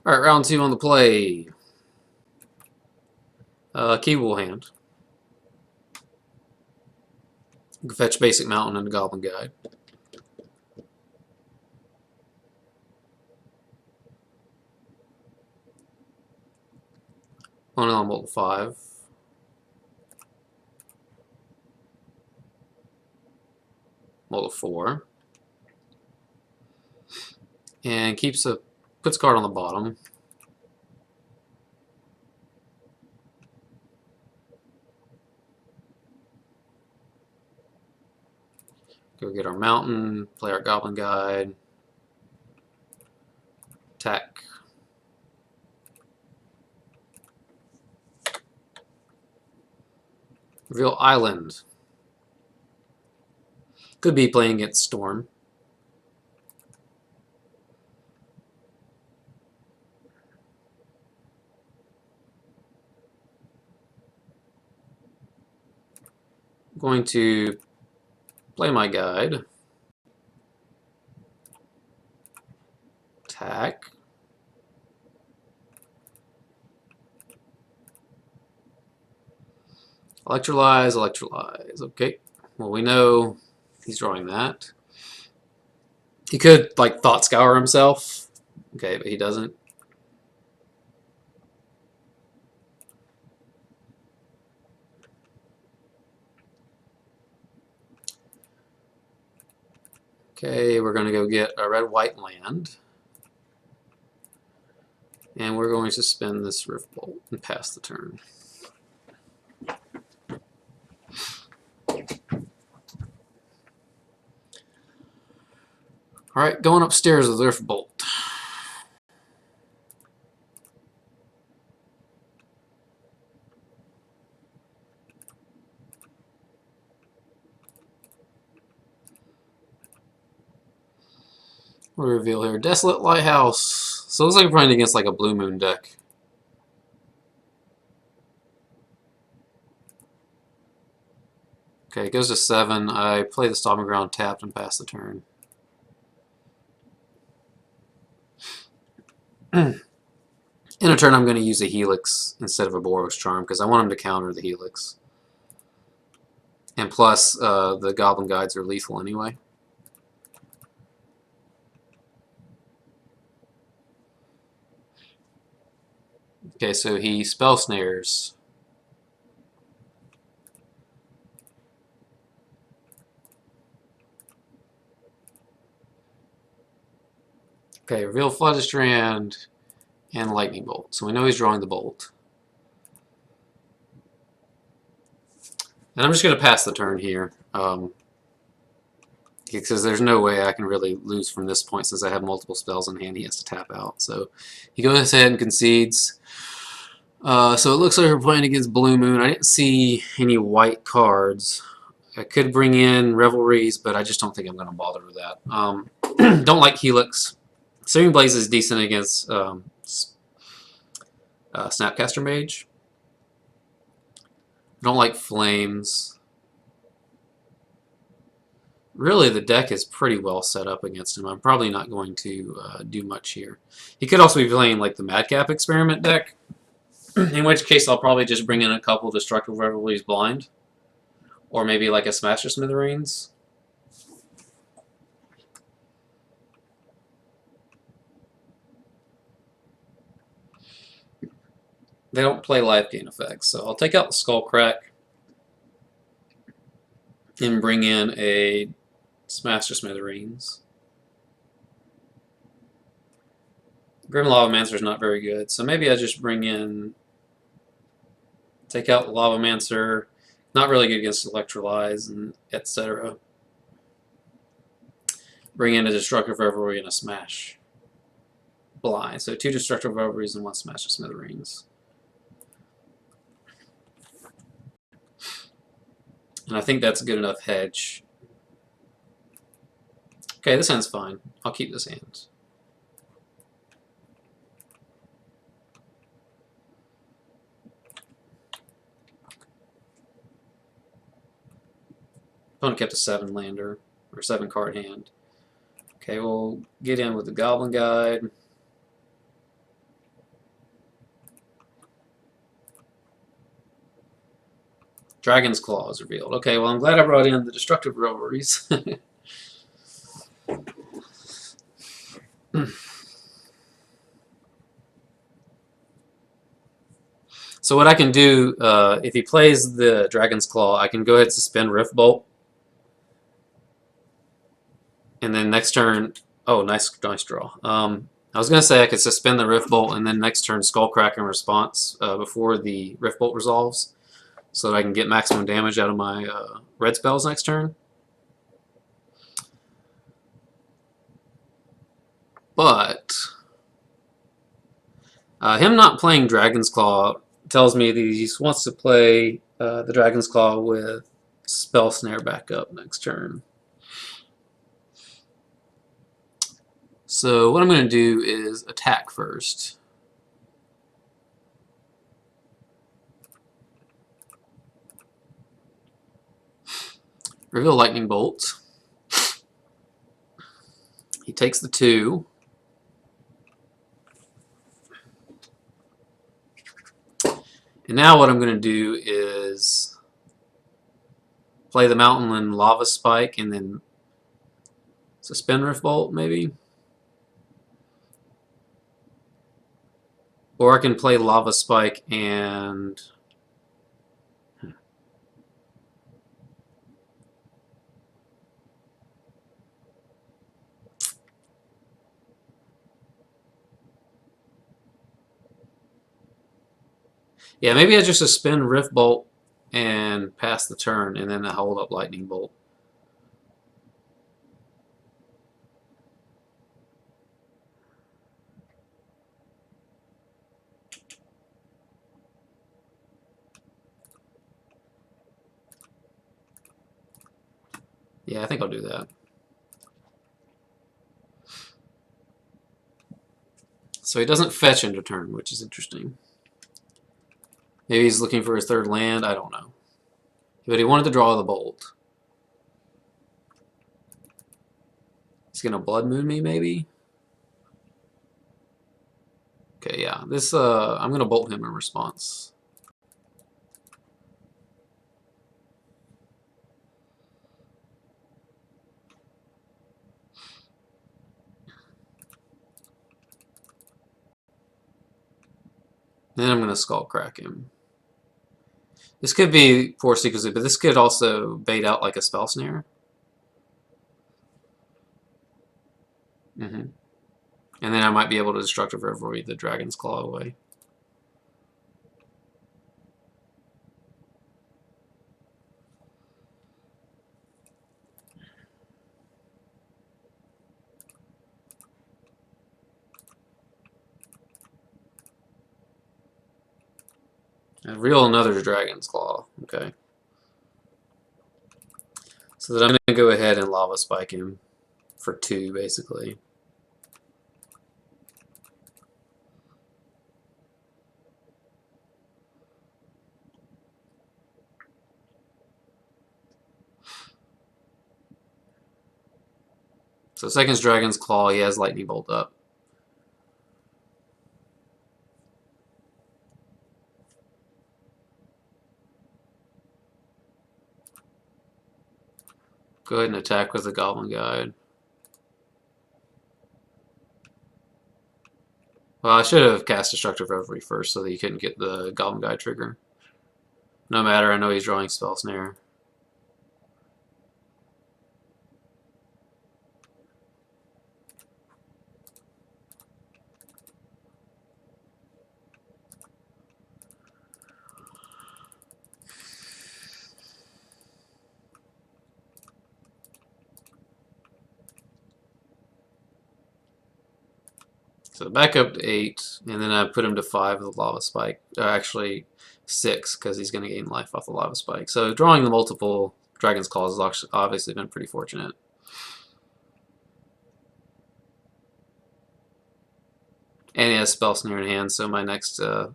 Alright, round 2 on the play. Keyboard hand. You can fetch basic mountain and the Goblin Guide. One on multiple 5. Multiple 4. And puts card on the bottom. Go get our mountain, play our Goblin Guide, attack. Reveal Island. Could be playing against Storm. I'm going to play my guide. Attack. Electrolyze, electrolyze. Okay. Well, we know he's drawing that. He could, like, Thought Scour himself. Okay, but he doesn't. Okay, we're going to go get a red-white land. And we're going to spin this Riftbolt and pass the turn. Alright, going upstairs with Riftbolt. We'll reveal here Desolate Lighthouse. So it looks like we're playing against like a Blue Moon deck. Okay, it goes to 7. I play the Stomping Ground tapped and pass the turn. In a turn, I'm going to use a Helix instead of a Boros Charm because I want him to counter the Helix. And plus, the Goblin Guides are lethal anyway. Okay, so he Spell Snares. Okay, reveal Floodstrand and Lightning Bolt. So we know he's drawing the Bolt. And I'm just going to pass the turn here. Because there's no way I can really lose from this point since I have multiple spells in hand he has to tap out. So he goes ahead and concedes. So it looks like we're playing against Blue Moon. I didn't see any white cards. I could bring in Revelries, but I just don't think I'm going to bother with that. Don't like Helix. Searing Blaze is decent against Snapcaster Mage. Don't like Flames. Really, the deck is pretty well set up against him. I'm probably not going to do much here. He could also be playing like the Madcap Experiment deck, in which case I'll probably just bring in a couple Destructive Revelries blind. Or maybe like a Smasher Smithereens. They don't play life gain effects, so I'll take out the Skullcrack and bring in a Smasher Smithereens. Grim Lavamancer is not very good, so maybe I just bring in, take out the Lavamancer, not really good against Electrolyze and etc. Bring in a Destructive Revelry and a Smash Blind. So 2 Destructive Revelries and 1 Smasher Smithereens. And I think that's a good enough hedge. Okay, this hand's fine. I'll keep this hand. Opponent kept a 7-lander, or 7-card hand. Okay, we'll get in with the Goblin Guide. Dragon's Claw is revealed. Okay, well, I'm glad I brought in the Destructive Revelries. So what I can do, if he plays the Dragon's Claw, I can go ahead and suspend Rift Bolt. And then next turn... Oh, nice draw. I was going to say I could suspend the Rift Bolt and then next turn Skullcrack in response before the Rift Bolt resolves, so that I can get maximum damage out of my red spells next turn. But him not playing Dragon's Claw tells me that he wants to play the Dragon's Claw with Spell Snare back up next turn. So what I'm going to do is attack first. Reveal Lightning Bolt. He takes the 2. And now what I'm going to do is play the Mountainland Lava Spike and then suspend Rift Bolt, maybe? Or I can play Lava Spike and... Yeah, maybe I just suspend Rift Bolt and pass the turn, and then I hold up Lightning Bolt. Yeah, I think I'll do that. So he doesn't fetch into turn, which is interesting. Maybe he's looking for his third land, I don't know. But he wanted to draw the bolt. He's gonna Blood Moon me, maybe? Okay, yeah. This I'm gonna bolt him in response. Then I'm gonna Skullcrack him. This could be poor sequencing, but this could also bait out like a Spell Snare. And then I might be able to Destructive Revelry the Dragon's Claw away. And reveal another Dragon's Claw. Okay. So that I'm going to go ahead and Lava Spike him for 2, basically. So second's Dragon's Claw, he has Lightning Bolt up. Go ahead and attack with the Goblin Guide. Well, I should have cast Destructive Revelry first so that he couldn't get the Goblin Guide trigger. No matter, I know he's drawing Spell Snare. So back up to 8, and then I put him to 5 with the Lava Spike. Actually, 6, because he's going to gain life off the Lava Spike. So drawing the multiple Dragon's Claws has obviously been pretty fortunate. And he has Spell Snare in hand, so my next... I'm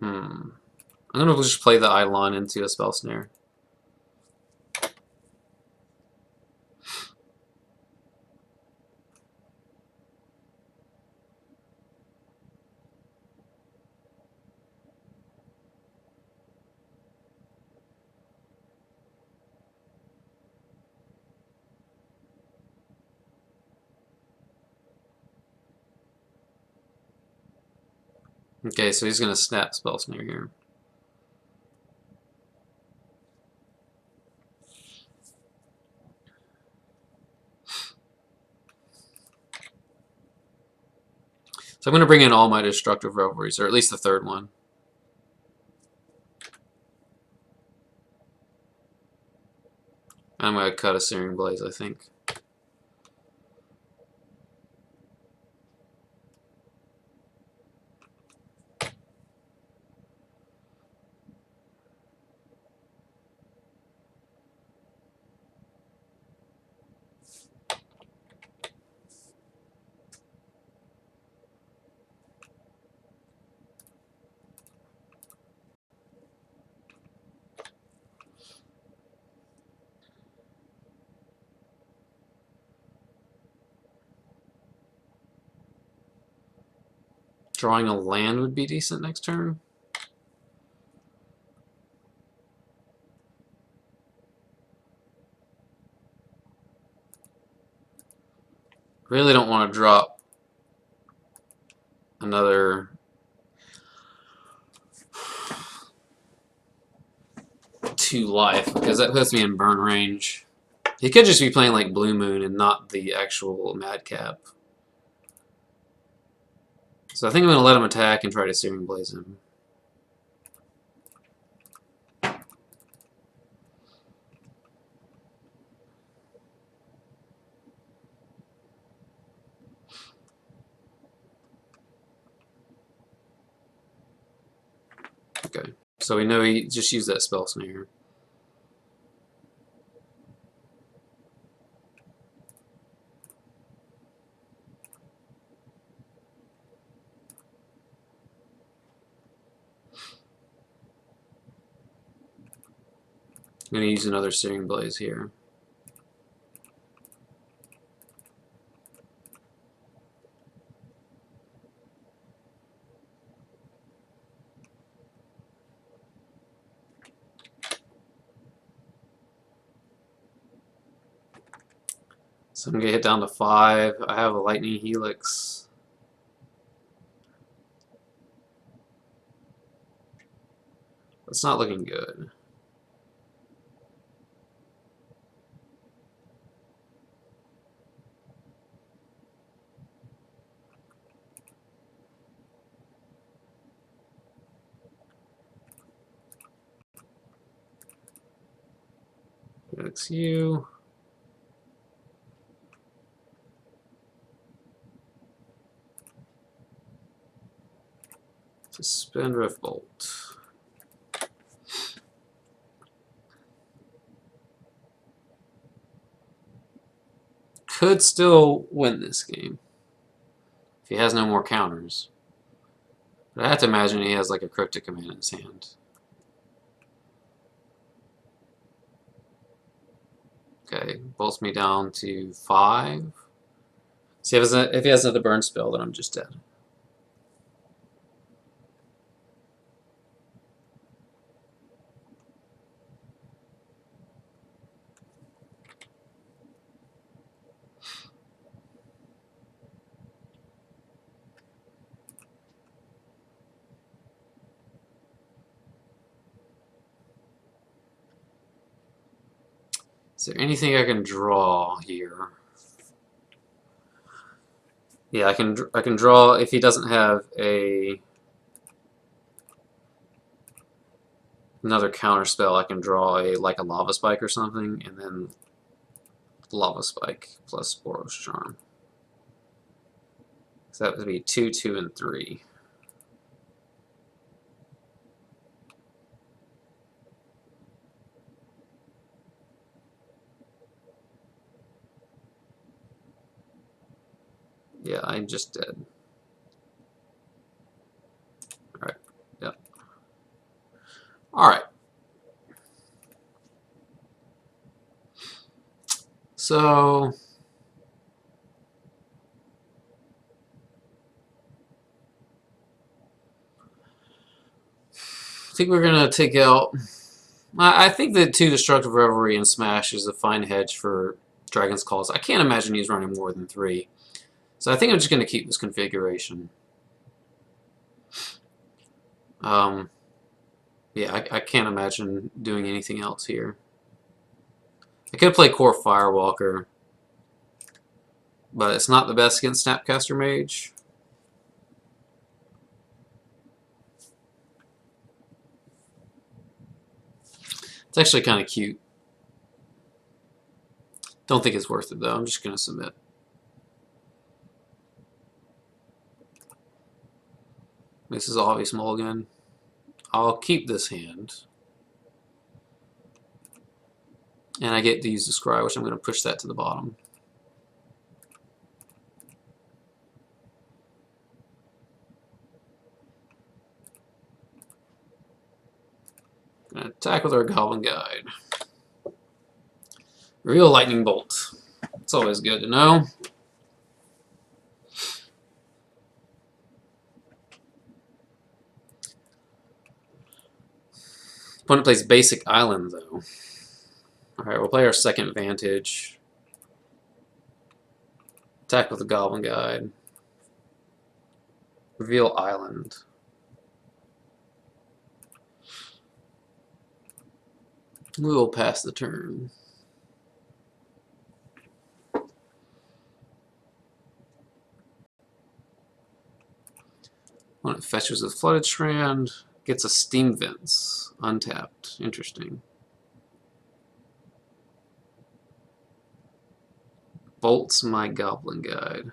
going to just play the Eidolon into a Spell Snare. Okay, so he's going to snap Spell Snare here. So I'm going to bring in all my Destructive Revelries, or at least the third one. I'm going to cut a Searing Blaze, I think. Drawing a land would be decent next turn. Really don't want to drop another 2 life because that puts me in burn range. He could just be playing like Blue Moon and not the actual Madcap. So I think I'm going to let him attack and try to Searing Blaze him. Okay, so we know he just used that Spell Snare. I'm going to use another Searing Blaze here. So I'm going to hit down to 5. I have a Lightning Helix. It's not looking good. That's you. Suspend Rift Bolt. Could still win this game if he has no more counters. But I have to imagine he has like a Cryptic Command in his hand. Okay, bolts me down to 5. See, if he has another burn spell, then I'm just dead. Is there anything I can draw here? Yeah, I can draw if he doesn't have another counter spell. I can draw like a Lava Spike or something, and then Lava Spike plus Boros Charm. So that would be 2, 2, and 3. Yeah, I'm just dead. Alright, yep. Alright. So I think we're going to take out... I think that 2 Destructive Revelry and Smash is a fine hedge for Dragon's Calls. I can't imagine he's running more than 3. So I think I'm just going to keep this configuration. Yeah, I can't imagine doing anything else here. I could play Core Firewalker, but it's not the best against Snapcaster Mage. It's actually kind of cute. Don't think it's worth it, though. I'm just going to submit. This is obvious mulligan. I'll keep this hand. And I get to use the scry, which I'm going to push that to the bottom. Gonna attack with our Goblin Guide. Real Lightning Bolt. It's always good to know. Opponent plays Basic Island, though. Alright, we'll play our second Vantage. Attack with the Goblin Guide. Reveal Island. We will pass the turn. When it fetches with Flooded Strand, gets a Steam Vents. Untapped. Interesting. Bolts my Goblin Guide.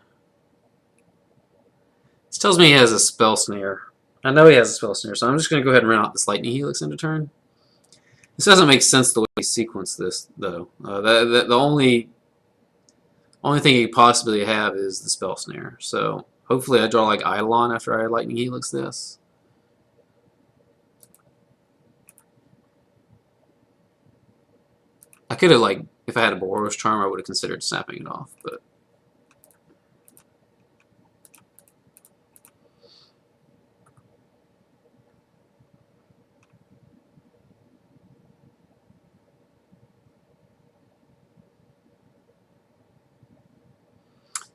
This tells me he has a Spell Snare. I know he has a Spell Snare, so I'm just going to go ahead and run out this Lightning Helix into turn. This doesn't make sense the way we sequence this, though. The only thing he could possibly have is the Spell Snare. So hopefully I draw like Eidolon after I Lightning Helix this. I could have, like, if I had a Boros Charm, I would have considered snapping it off, but...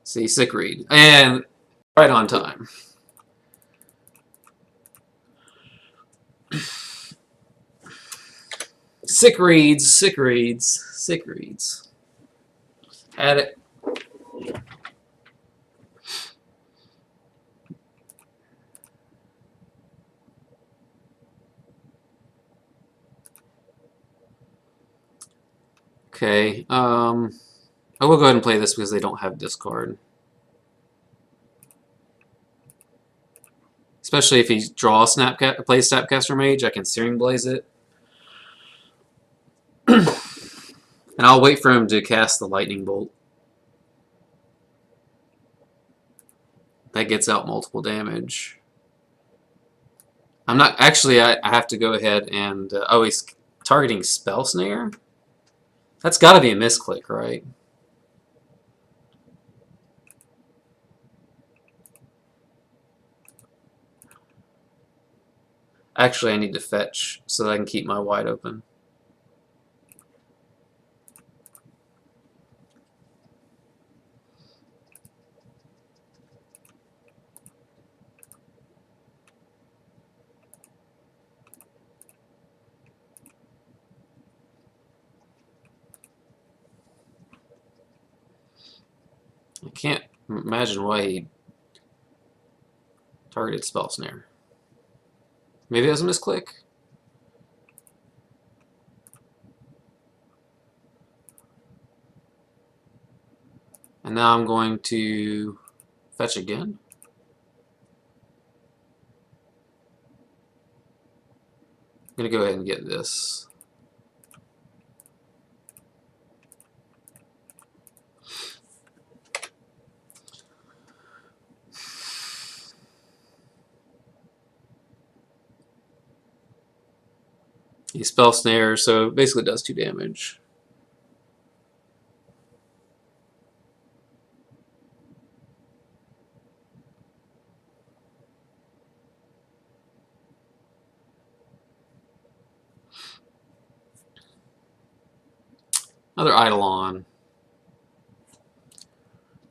See, Sick Read. And right on time. Sick Reads, Sick Reads, Sick Reads. Add it. Okay, I will go ahead and play this because they don't have discard. Especially if he draws plays Snapcaster Mage, I can Searing Blaze it. And I'll wait for him to cast the Lightning Bolt. That gets out multiple damage. I'm not... Actually, I have to go ahead and... oh, he's targeting Spell Snare? That's got to be a misclick, right? Actually, I need to fetch so that I can keep my wide open. I can't imagine why he targeted Spell Snare. Maybe it was a misclick? And now I'm going to fetch again. I'm going to go ahead and get this. He Spell Snare, so basically does 2 damage. Another Eidolon. I'm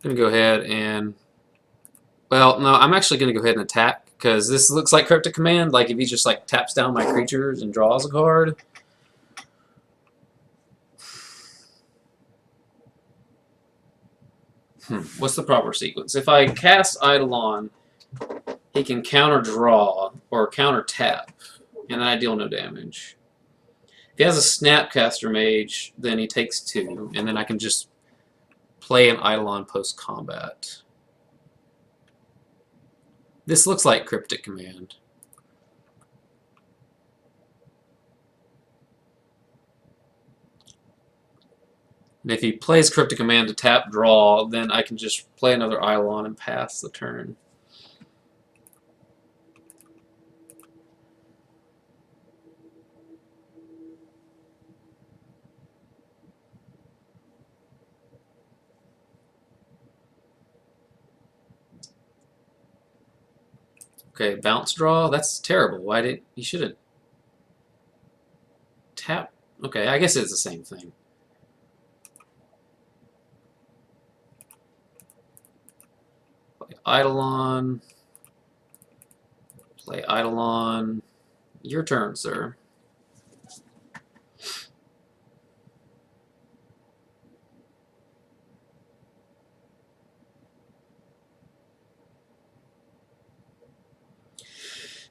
going to go ahead and... Well, no, I'm actually going to go ahead and attack because this looks like Cryptic Command. Like if he just like taps down my creatures and draws a card. What's the proper sequence? If I cast Eidolon, he can counter draw or counter tap, and then I deal no damage. If he has a Snapcaster Mage, then he takes 2, and then I can just play an Eidolon post combat. This looks like Cryptic Command. And if he plays Cryptic Command to tap draw, then I can just play another Eidolon and pass the turn. Okay, bounce draw. That's terrible. Why did he should have tapped? Okay, I guess it's the same thing. Play Eidolon. Play Eidolon. Your turn, sir.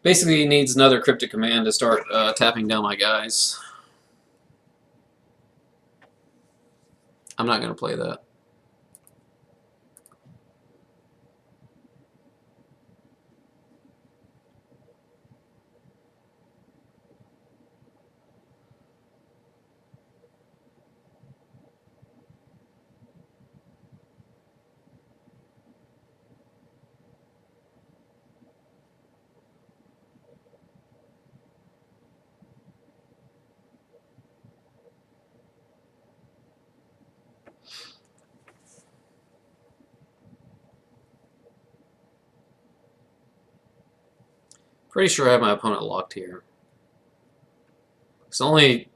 Basically, he needs another Cryptic Command to start tapping down my guys. I'm not going to play that. Pretty sure I have my opponent locked here. It's only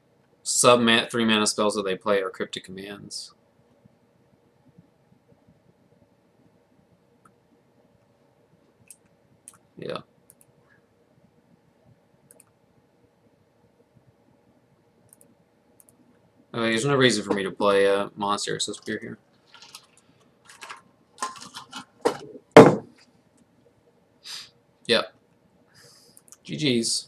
sub 3 mana spells that they play are Cryptic Commands. Yeah. Okay, there's no reason for me to play a Monster so Spear here. Yep. GG's.